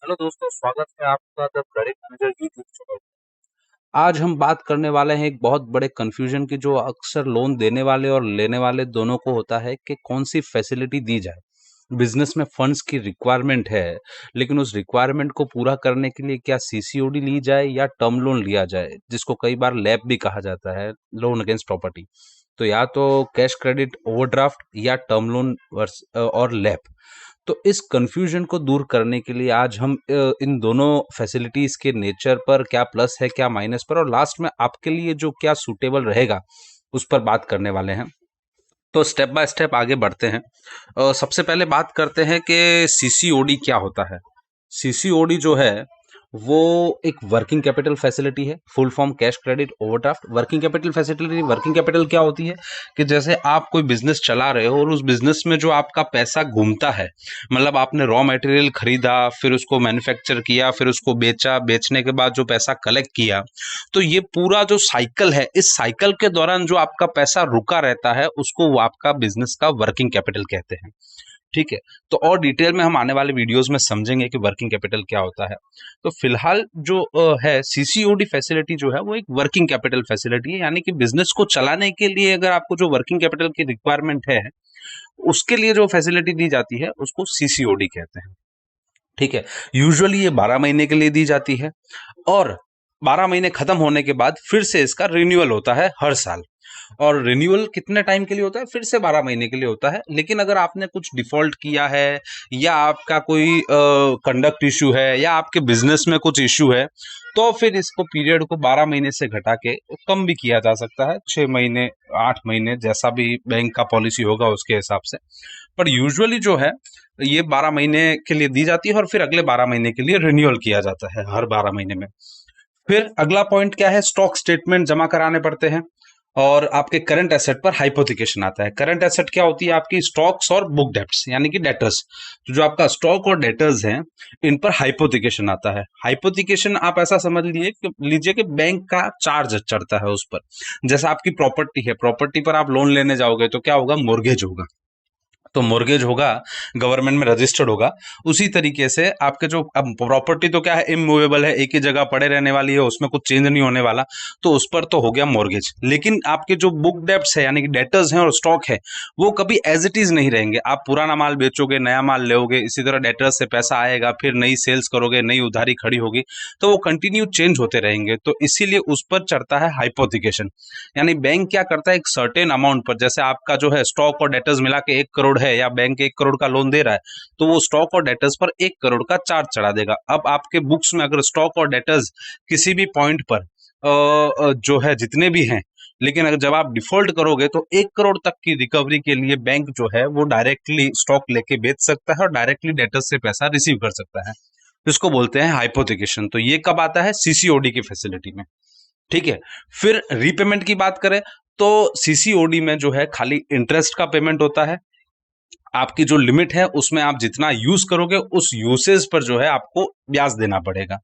Hello दोस्तों, स्वागत है आपका the credit manager YouTube channel. आज हम बात करने वाले हैं एक बहुत बड़े कन्फ्यूजन की, जो अक्सर लोन देने वाले और लेने वाले दोनों को होता है कि कौन सी फैसिलिटी दी जाए। बिजनेस में फंड्स की रिक्वायरमेंट है, लेकिन उस रिक्वायरमेंट को पूरा करने के लिए क्या सीसीओडी ली जाए या टर्म लोन लिया जाए, जिसको कई बार लैप भी कहा जाता है, लोन अगेंस्ट प्रॉपर्टी। तो या तो कैश क्रेडिट ओवरड्राफ्ट या टर्म लोन और लैप। तो इस कन्फ्यूजन को दूर करने के लिए आज हम इन दोनों फैसिलिटीज के नेचर पर, क्या प्लस है क्या माइनस पर, और लास्ट में आपके लिए जो क्या सूटेबल रहेगा उस पर बात करने वाले हैं। तो स्टेप बाय स्टेप आगे बढ़ते हैं। सबसे पहले बात करते हैं कि सीसीओडी क्या होता है। सीसीओडी जो है वो एक वर्किंग कैपिटल फैसिलिटी है, full form cash credit overdraft. Working capital facility, working capital क्या होती है कि जैसे आप कोई बिजनेस चला रहे हो और उस बिजनेस में जो आपका पैसा घूमता है, मतलब आपने रॉ मटेरियल खरीदा, फिर उसको मैन्युफैक्चर किया, फिर उसको बेचा, बेचने के बाद जो पैसा कलेक्ट किया, तो ये पूरा जो साइकिल है, इस साइकिल के दौरान जो आपका पैसा रुका रहता है उसको वो आपका बिजनेस का वर्किंग कैपिटल कहते हैं। ठीक है। तो और डिटेल में हम आने वाले वीडियोस में समझेंगे कि वर्किंग कैपिटल क्या होता है। तो फिलहाल जो है सीसीओडी फैसिलिटी जो है वो एक वर्किंग कैपिटल फैसिलिटी है, यानी कि बिजनेस को चलाने के लिए अगर आपको जो वर्किंग कैपिटल की रिक्वायरमेंट है उसके लिए जो फैसिलिटी दी जाती है उसको सीसीओडी कहते हैं। ठीक है। यूजुअली ये 12 महीने के लिए दी जाती है और 12 महीने खत्म होने के बाद फिर से इसका रिन्यूअल होता है हर साल। और रिन्यूअल कितने टाइम के लिए होता है? फिर से 12 महीने के लिए होता है। लेकिन अगर आपने कुछ डिफॉल्ट किया है या आपका कोई कंडक्ट इशू है या आपके बिजनेस में कुछ इशू है, तो फिर इसको पीरियड को 12 महीने से घटा के कम भी किया जा सकता है, 6 महीने, 8 महीने, जैसा भी बैंक का पॉलिसी होगा उसके हिसाब से। पर यूजुअली जो है ये 12 महीने के लिए दी जाती है और फिर अगले 12 महीने के लिए रिन्यूअल किया जाता है हर 12 महीने में। फिर अगला पॉइंट क्या है? स्टॉक स्टेटमेंट जमा कराने पड़ते हैं और आपके करंट एसेट पर हाइपोथिकेशन आता है। करंट एसेट क्या होती है? आपकी स्टॉक्स और बुक डेब्ट्स, यानी कि डेटर्स। तो जो आपका स्टॉक और डेटर्स हैं, इन पर हाइपोथिकेशन आता है। हाइपोथिकेशन आप ऐसा समझ लीजिए कि बैंक का चार्ज चढ़ता है उस पर। जैसे आपकी प्रॉपर्टी है, प्रॉपर्टी पर आप लोन लेने जाओगे तो क्या होगा? मोर्गेज होगा। तो मोर्गेज होगा, गवर्नमेंट में रजिस्टर्ड होगा। उसी तरीके से आपके जो, अब प्रॉपर्टी तो क्या है, इमूवेबल है, एक ही जगह पड़े रहने वाली है, उसमें कुछ चेंज नहीं होने वाला, तो उस पर तो हो गया मोर्गेज। लेकिन आपके जो बुक डेब्ट्स है, यानी कि डेटर्स हैं और स्टॉक है, वो कभी एज इट इज नहीं रहेंगे। आप पुराना माल बेचोगे, नया माल लोगे, इसी तरह डेटर्स से पैसा आएगा, फिर नई सेल्स करोगे, नई उधारी खड़ी होगी, तो वो कंटिन्यू चेंज होते रहेंगे। तो इसीलिए उस पर चढ़ता है हाइपोथिकेशन। यानी बैंक क्या करता है, एक सर्टेन अमाउंट पर, जैसे आपका जो है स्टॉक और डेटर्स मिला के 1 करोड़ है या बैंक 1 करोड़ का लोन दे रहा है, तो वो स्टॉक और डेटर्स पर 1 करोड़ का चार्ज चढ़ा देगा। अब आपके बुक्स में अगर स्टॉक और डेटर्स किसी भी पॉइंट पर जो है जितने भी हैं, लेकिन अगर जब आप डिफॉल्ट करोगे तो 1 करोड़ तक की रिकवरी के लिए बैंक जो है वो डायरेक्टली स्टॉक लेके बेच सकता है और डायरेक्टली डेटर्स से पैसा रिसीव कर सकता है। इसको बोलते हैं हाइपोथिकेशन। तो ये कब आता है? सीसीओडी की फैसिलिटी में। ठीक है। फिर रीपेमेंट की बात करें तो सीसीओडी में जो है खाली इंटरेस्ट का पेमेंट होता है। आपकी जो लिमिट है उसमें आप जितना यूज करोगे उस यूसेज पर जो है आपको ब्याज देना पड़ेगा।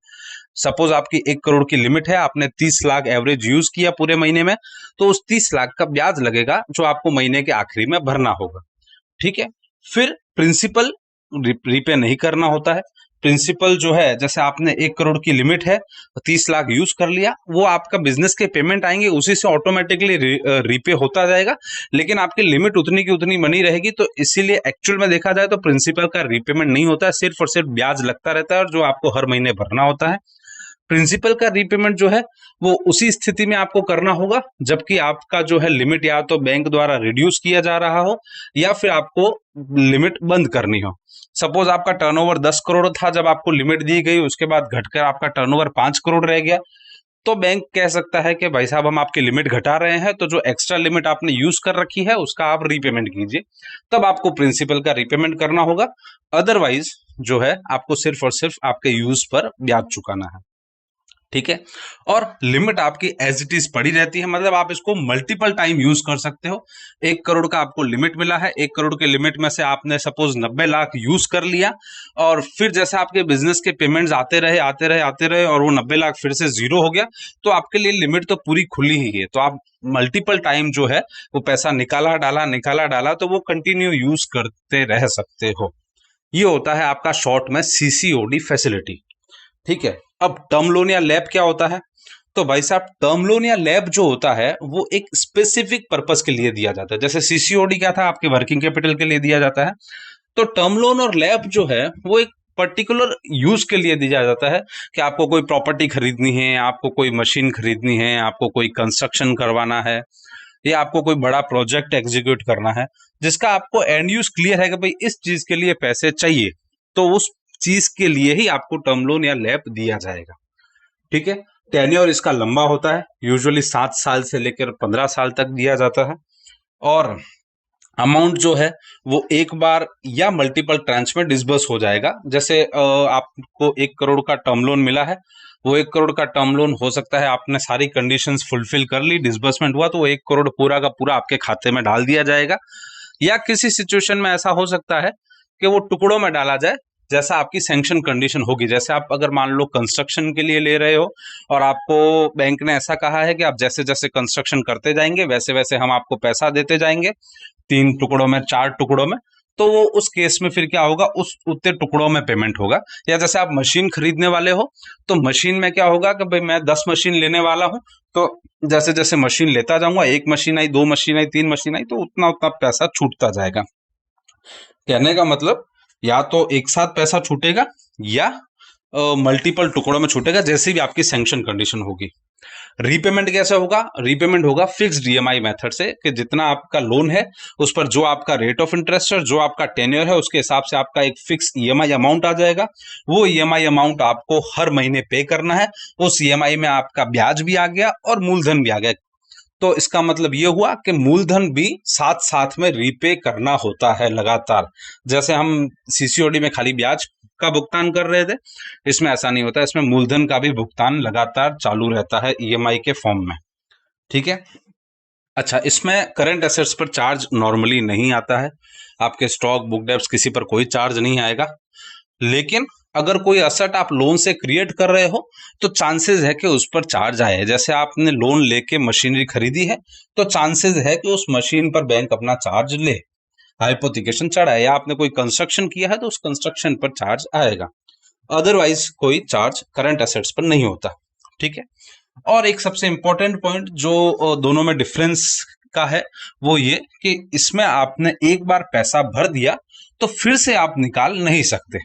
सपोज आपकी 1 करोड़ की लिमिट है, आपने 30 लाख एवरेज यूज किया पूरे महीने में, तो उस 30 लाख का ब्याज लगेगा जो आपको महीने के आखिरी में भरना होगा। ठीक है। फिर प्रिंसिपल रीपे नहीं करना होता है। प्रिंसिपल जो है, जैसे आपने 1 करोड़ की लिमिट है, 30 लाख यूज कर लिया, वो आपका बिजनेस के पेमेंट आएंगे उसी से ऑटोमेटिकली रीपे होता जाएगा, लेकिन आपकी लिमिट उतनी की उतनी बनी रहेगी। तो इसीलिए एक्चुअल में देखा जाए तो प्रिंसिपल का रीपेमेंट नहीं होता है, सिर्फ और सिर्फ ब्याज लगता रहता है और जो आपको हर महीने भरना होता है। प्रिंसिपल का रीपेमेंट जो है वो उसी स्थिति में आपको करना होगा जबकि आपका जो है लिमिट या तो बैंक द्वारा रिड्यूस किया जा रहा हो या फिर आपको लिमिट बंद करनी हो। सपोज आपका टर्नओवर 10 करोड़ था जब आपको लिमिट दी गई, उसके बाद घटकर आपका टर्नओवर 5 करोड़ रह गया, तो बैंक कह सकता है कि भाई साहब हम आपकी लिमिट घटा रहे हैं, तो जो एक्स्ट्रा लिमिट आपने यूज कर रखी है उसका आप रीपेमेंट कीजिए। तब आपको प्रिंसिपल का रीपेमेंट करना होगा। अदरवाइज जो है आपको सिर्फ और सिर्फ आपके यूज पर ब्याज चुकाना है। ठीक है। और लिमिट आपकी एज इट इज पड़ी रहती है, मतलब आप इसको मल्टीपल टाइम यूज कर सकते हो। 1 करोड़ का आपको लिमिट मिला है, 1 करोड़ के लिमिट में से आपने सपोज 90 लाख यूज कर लिया और फिर जैसे आपके बिजनेस के पेमेंट्स आते रहे और वो 90 लाख फिर से जीरो हो गया, तो आपके लिए लिमिट तो पूरी खुली ही है। तो आप मल्टीपल टाइम जो है वो पैसा निकाला डाला तो वो कंटिन्यू यूज करते रह सकते हो। ये होता है आपका शॉर्ट में सीसीओडी फैसिलिटी। ठीक है, अब टर्म लोन या लैब क्या होता है? तो भाई साहब, टर्म लोन या लैब जो होता है वो एक स्पेसिफिक पर्पस के लिए दिया जाता है। जैसे सीसीओडी क्या था, आपके वर्किंग कैपिटल के लिए दिया जाता है। तो टर्म लोन और लैब जो है वो एक पर्टिकुलर यूज के लिए दिया जाता है कि आपको कोई प्रॉपर्टी खरीदनी है, आपको कोई मशीन खरीदनी है, आपको कोई कंस्ट्रक्शन करवाना है, या आपको कोई बड़ा प्रोजेक्ट एग्जीक्यूट करना है, जिसका आपको एंड यूज क्लियर है कि भाई इस चीज के लिए पैसे चाहिए, तो उस चीज के लिए ही आपको टर्म लोन या लैब दिया जाएगा। ठीक है, टेन्योर इसका लंबा होता है, यूजुअली 7 साल से लेकर 15 साल तक दिया जाता है। और अमाउंट जो है वो एक बार या मल्टीपल ट्रांच में डिसबर्स हो जाएगा। जैसे आपको 1 करोड़ का टर्म लोन मिला है, वो 1 करोड़ का टर्म लोन हो सकता है आपने सारी कंडीशंस फुलफिल कर ली, डिसबर्समेंट हुआ, तो वो 1 करोड़ पूरा का पूरा आपके खाते में डाल दिया जाएगा। या किसी सिचुएशन में ऐसा हो सकता है कि वो टुकड़ों में डाला जाए, जैसा आपकी सैंक्शन कंडीशन होगी। जैसे आप अगर मान लो कंस्ट्रक्शन के लिए ले रहे हो और आपको बैंक ने ऐसा कहा है कि आप जैसे जैसे कंस्ट्रक्शन करते जाएंगे वैसे वैसे हम आपको पैसा देते जाएंगे, 3 टुकड़ों में, 4 टुकड़ों में, तो वो उस केस में फिर क्या होगा, उस उतने टुकड़ों में पेमेंट होगा। या जैसे आप मशीन खरीदने वाले हो, तो मशीन में क्या होगा कि भाई मैं 10 मशीन लेने वाला हूं, तो जैसे जैसे मशीन लेता जाऊंगा, 1 मशीन आई, 2 मशीन आई, 3 मशीन आई, तो उतना उतना पैसा छूटता जाएगा। कहने का मतलब, या तो एक साथ पैसा छूटेगा या मल्टीपल टुकड़ों में छूटेगा, जैसे भी आपकी सैंक्शन कंडीशन होगी। रीपेमेंट कैसे होगा? रीपेमेंट होगा फिक्स्ड ईएमआई मेथड से, कि जितना आपका लोन है उस पर जो आपका रेट ऑफ इंटरेस्ट है, जो आपका टेन्योर है, उसके हिसाब से आपका एक फिक्स ईएमआई अमाउंट आ जाएगा। वो ईएमआई अमाउंट आपको हर महीने पे करना है। उस ईएमआई में आपका ब्याज भी आ गया और मूलधन भी आ गया। तो इसका मतलब ये हुआ कि मूलधन भी साथ साथ में रीपे करना होता है लगातार। जैसे हम सीसीओडी में खाली ब्याज का भुगतान कर रहे थे, इसमें ऐसा नहीं होता, इसमें मूलधन का भी भुगतान लगातार चालू रहता है ईएमआई के फॉर्म में। ठीक है, अच्छा, इसमें करंट एसेट्स पर चार्ज नॉर्मली नहीं आता है। आपके स्टॉक, बुक डेब्ट्स, किसी पर कोई चार्ज नहीं आएगा। लेकिन अगर कोई असेट आप लोन से क्रिएट कर रहे हो, तो चांसेस है कि उस पर चार्ज आए। जैसे आपने लोन लेके मशीनरी खरीदी है, तो चांसेस है कि उस मशीन पर बैंक अपना चार्ज ले, हाइपोथिकेशन चढ़ाए, या आपने कोई कंस्ट्रक्शन किया है तो उस कंस्ट्रक्शन पर चार्ज आएगा। अदरवाइज कोई चार्ज करंट एसेट्स पर नहीं होता। ठीक है, और एक सबसे इंपॉर्टेंट पॉइंट जो दोनों में डिफरेंस का है, वो ये कि इसमें आपने एक बार पैसा भर दिया तो फिर से आप निकाल नहीं सकते।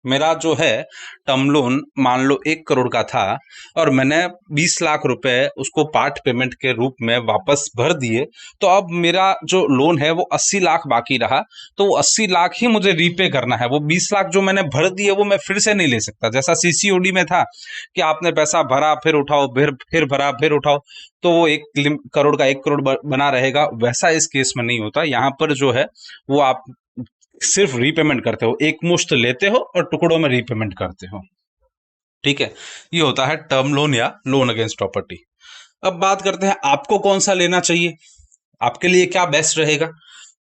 मेरा जो है टर्म लोन मान लो 1 करोड़ का था, और मैंने 20 लाख रुपए उसको पार्ट पेमेंट के रूप में वापस भर दिए, तो अब मेरा जो लोन है वो 80 लाख बाकी रहा। तो वो 80 लाख ही मुझे रीपे करना है। वो 20 लाख जो मैंने भर दिए वो मैं फिर से नहीं ले सकता। जैसा सीसीओडी में था कि आपने पैसा भरा फिर उठाओ, फिर भरा फिर उठाओ, तो वो 1 करोड़ का 1 करोड़ बना रहेगा। वैसा इस केस में नहीं होता। यहाँ पर जो है वो आप सिर्फ रीपेमेंट करते हो, एक मुश्त लेते हो और टुकड़ों में रीपेमेंट करते हो। ठीक है, ये होता है टर्म लोन या लोन अगेंस्ट प्रॉपर्टी। अब बात करते हैं आपको कौन सा लेना चाहिए, आपके लिए क्या बेस्ट रहेगा।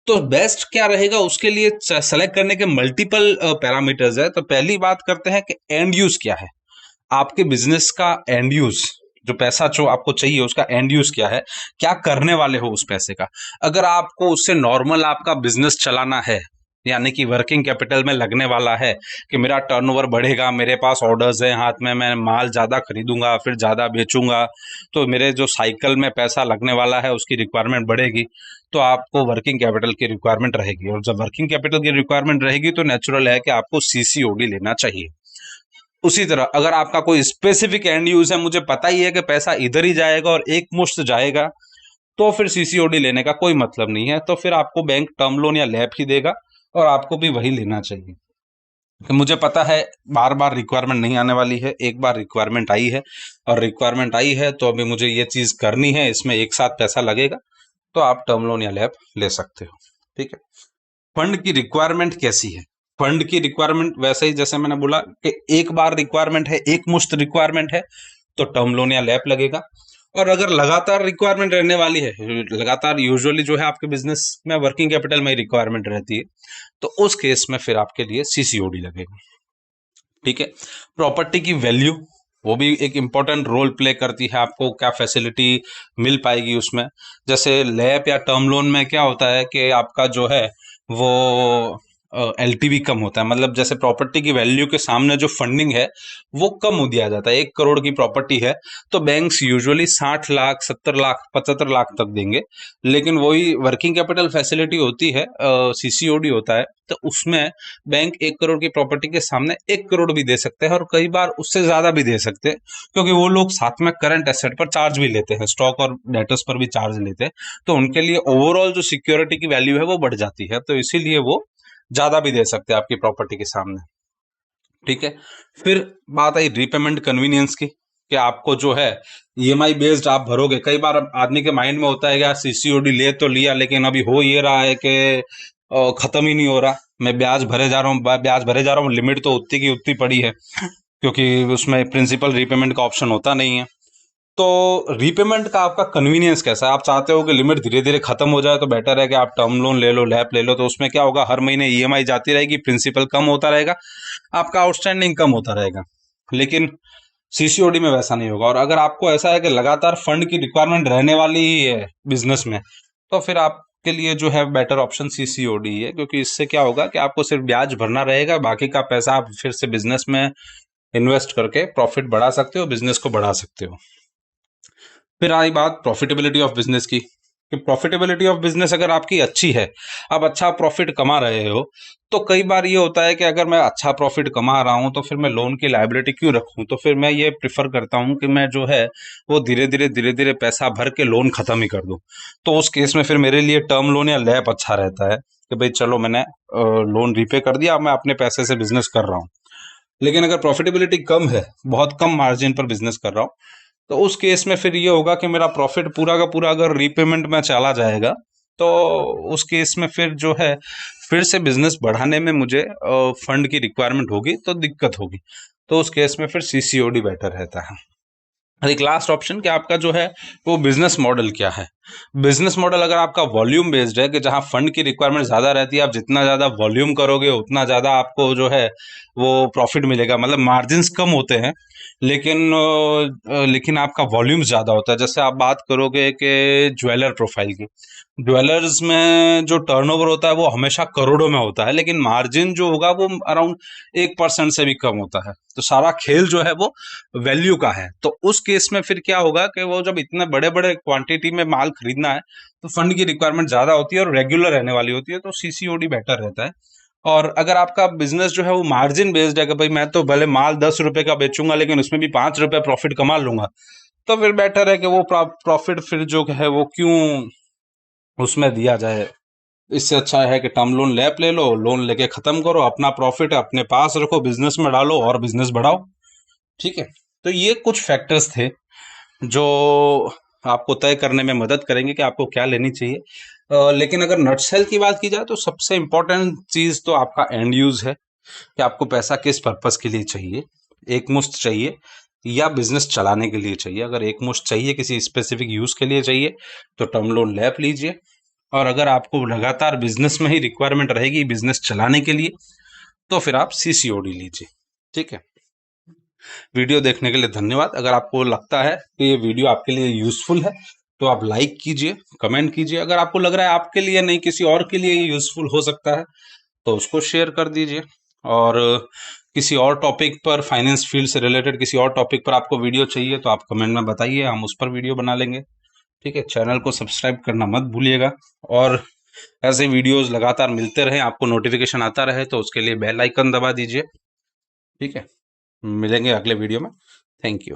तो बेस्ट क्या रहेगा, उसके लिए सेलेक्ट करने के मल्टीपल पैरामीटर्स है। तो पहली बात करते हैं कि एंड यूज क्या है, आपके बिजनेस का एंड यूज, जो पैसा जो आपको चाहिए उसका एंड यूज क्या है, क्या करने वाले हो उस पैसे का। अगर आपको उससे नॉर्मल आपका बिजनेस चलाना है, यानी कि वर्किंग कैपिटल में लगने वाला है कि मेरा टर्नओवर बढ़ेगा, मेरे पास ऑर्डर्स हैं हाथ में, मैं माल ज़्यादा खरीदूंगा फिर ज़्यादा बेचूंगा, तो मेरे जो साइकिल में पैसा लगने वाला है उसकी रिक्वायरमेंट बढ़ेगी, तो आपको वर्किंग कैपिटल की रिक्वायरमेंट रहेगी। और जब वर्किंग कैपिटल की रिक्वायरमेंट रहेगी तो नेचुरल है कि आपको सीसीओडी लेना चाहिए। उसी तरह अगर आपका कोई स्पेसिफिक एंड यूज है, मुझे पता ही है कि पैसा इधर ही जाएगा और एक मुश्त जाएगा, तो फिर सीसीओडी लेने का कोई मतलब नहीं है। तो फिर आपको बैंक टर्म लोन या लैब ही देगा और आपको भी वही लेना चाहिए। कि मुझे पता है बार बार रिक्वायरमेंट नहीं आने वाली है, एक बार रिक्वायरमेंट आई है, और रिक्वायरमेंट आई है तो अभी मुझे ये चीज़ करनी है, इसमें एक साथ पैसा लगेगा, तो आप टर्म लोन या लैब ले सकते हो। ठीक है, फंड की रिक्वायरमेंट कैसी है? फंड की रिक्वायरमेंट वैसे ही जैसे मैंने बोला कि एक बार रिक्वायरमेंट है, एक मुश्त रिक्वायरमेंट है, तो टर्म लोन या लैब लगेगा। और अगर लगातार रिक्वायरमेंट रहने वाली है, लगातार यूजुअली जो है आपके बिजनेस में वर्किंग कैपिटल में रिक्वायरमेंट रहती है, तो उस केस में फिर आपके लिए सीसीओडी लगेगा। ठीक है, प्रॉपर्टी की वैल्यू, वो भी एक इम्पॉर्टेंट रोल प्ले करती है। आपको क्या फैसिलिटी मिल पाएगी उसमें। जैसे लैब या टर्म लोन में क्या होता है कि आपका जो है वो एलटीवी कम होता है, मतलब जैसे प्रॉपर्टी की वैल्यू के सामने जो फंडिंग है वो कम हो दिया जाता है। 1 करोड़ की प्रॉपर्टी है तो बैंक्स यूजुअली 60 लाख, 70 लाख, 75 लाख तक देंगे। लेकिन वही वर्किंग कैपिटल फैसिलिटी होती है, सीसीओडी होता है, तो उसमें बैंक 1 करोड़ की प्रॉपर्टी के सामने 1 करोड़ भी दे सकते हैं और कई बार उससे ज्यादा भी दे सकते हैं, क्योंकि वो लोग साथ में करंट एसेट पर चार्ज भी लेते हैं, स्टॉक और डेटर्स पर भी चार्ज लेते हैं। तो उनके लिए ओवरऑल जो सिक्योरिटी की वैल्यू है वो बढ़ जाती है, तो इसीलिए वो ज्यादा भी दे सकते हैं आपकी प्रॉपर्टी के सामने। ठीक है। फिर बात आई रीपेमेंट कन्वीनियंस की, कि आपको जो है ईएमआई बेस्ड आप भरोगे। कई बार आदमी के माइंड में होता है यार सीसीओडी ले तो लिया, लेकिन अभी हो ये रहा है कि खत्म ही नहीं हो रहा, मैं ब्याज भरे जा रहा हूँ, ब्याज भरे जा रहा हूँ, लिमिट तो उतनी की उतनी पड़ी है, क्योंकि उसमें प्रिंसिपल रीपेमेंट का ऑप्शन होता नहीं है। तो रीपेमेंट का आपका कन्वीनियंस कैसा है? आप चाहते हो कि लिमिट धीरे धीरे खत्म हो जाए, तो बेटर है कि आप टर्म लोन ले लो, लैप ले लो। तो उसमें क्या होगा, हर महीने ईएमआई जाती रहेगी, प्रिंसिपल कम होता रहेगा, आपका आउटस्टैंडिंग कम होता रहेगा। लेकिन सीसीओडी में वैसा नहीं होगा। और अगर आपको ऐसा है कि लगातार फंड की रिक्वायरमेंट रहने वाली ही है बिजनेस में, तो फिर आपके लिए जो है बेटर ऑप्शन सीसीओडी है, क्योंकि इससे क्या होगा कि आपको सिर्फ ब्याज भरना रहेगा, बाकी का पैसा आप फिर से बिजनेस में इन्वेस्ट करके प्रॉफिट बढ़ा सकते हो, बिजनेस को बढ़ा सकते हो। फिर आई बात प्रॉफिटेबिलिटी ऑफ बिजनेस की, कि प्रॉफिटेबिलिटी ऑफ बिजनेस अगर आपकी अच्छी है, आप अच्छा प्रॉफिट कमा रहे हो, तो कई बार ये होता है कि अगर मैं अच्छा प्रॉफिट कमा रहा हूं तो फिर मैं लोन की लायबिलिटी क्यों रखूं। तो फिर मैं ये प्रिफर करता हूं कि मैं जो है वो धीरे धीरे पैसा भर के लोन खत्म ही कर दूं। तो उस केस में फिर मेरे लिए टर्म लोन या लैप अच्छा रहता है, कि भाई चलो मैंने लोन रीपे कर दिया, अब मैं अपने पैसे से बिजनेस कर रहा हूँ। लेकिन अगर प्रॉफिटेबिलिटी कम है, बहुत कम मार्जिन पर बिजनेस कर रहा हूँ, तो उस केस में फिर ये होगा कि मेरा प्रॉफिट पूरा का पूरा अगर रीपेमेंट में चला जाएगा, तो उस केस में फिर जो है फिर से बिजनेस बढ़ाने में मुझे फंड की रिक्वायरमेंट होगी, तो दिक्कत होगी। तो उस केस में फिर सीसीओडी बेटर रहता है। एक लास्ट ऑप्शन कि आपका जो है वो बिजनेस मॉडल क्या है। बिजनेस मॉडल अगर आपका वॉल्यूम बेस्ड है, कि जहां फंड की रिक्वायरमेंट ज्यादा रहती है, आप जितना ज्यादा वॉल्यूम करोगे उतना ज्यादा आपको जो है वो प्रॉफिट मिलेगा, मतलब मार्जिन्स कम होते हैं, लेकिन आपका वॉल्यूम ज्यादा होता है। जैसे आप बात करोगे कि ज्वेलर प्रोफाइल की, ज्वेलर्स में जो टर्नओवर होता है वो हमेशा करोड़ों में होता है, लेकिन मार्जिन जो होगा वो अराउंड 1% से भी कम होता है। तो सारा खेल जो है वो वैल्यू का है। तो उस केस में फिर क्या होगा कि वो जब इतने बड़े बड़े क्वांटिटी में माल खरीदना है, तो फंड की रिक्वायरमेंट ज्यादा होती है और रेगुलर रहने वाली होती है, तो सीसीओडी बेटर रहता है। और अगर आपका बिजनेस जो है वो मार्जिन बेस्ड है, कि भाई मैं तो भले माल 10 रुपए का बेचूंगा लेकिन उसमें भी 5 रुपए प्रॉफिट कमा लूंगा, तो फिर बेटर है कि वो प्रॉफिट फिर जो है वो क्यों उसमें दिया जाए। इससे अच्छा है कि टर्म लोन लैप ले लो, लोन लेके खत्म करो, अपना प्रॉफिट अपने पास रखो, बिजनेस में डालो और बिजनेस बढ़ाओ। ठीक है। तो ये कुछ फैक्टर्स थे जो आपको तय करने में मदद करेंगे कि आपको क्या लेनी चाहिए। लेकिन अगर नटसेल की बात की जाए तो सबसे इंपॉर्टेंट चीज तो आपका एंड यूज है, कि आपको पैसा किस पर्पस के लिए चाहिए। एक मुश्त चाहिए या बिजनेस चलाने के लिए चाहिए। अगर एक मुश्त चाहिए, किसी स्पेसिफिक यूज के लिए चाहिए, तो टर्म लोन लैप लीजिए। और अगर आपको लगातार बिजनेस में ही रिक्वायरमेंट रहेगी बिजनेस चलाने के लिए, तो फिर आप सीसीओडी लीजिए। ठीक है। वीडियो देखने के लिए धन्यवाद। अगर आपको लगता है कि ये वीडियो आपके लिए यूजफुल है, तो आप लाइक कीजिए, कमेंट कीजिए। अगर आपको लग रहा है आपके लिए नहीं किसी और के लिए यूजफुल हो सकता है, तो उसको शेयर कर दीजिए। और किसी और टॉपिक पर, फाइनेंस फील्ड से रिलेटेड किसी और टॉपिक पर आपको वीडियो चाहिए, तो आप कमेंट में बताइए, हम उस पर वीडियो बना लेंगे। ठीक है। चैनल को सब्सक्राइब करना मत भूलिएगा। और ऐसे वीडियोस लगातार मिलते रहे, आपको नोटिफिकेशन आता रहे, तो उसके लिए बेल आइकन दबा दीजिए। ठीक है। मिलेंगे अगले वीडियो में। Thank you.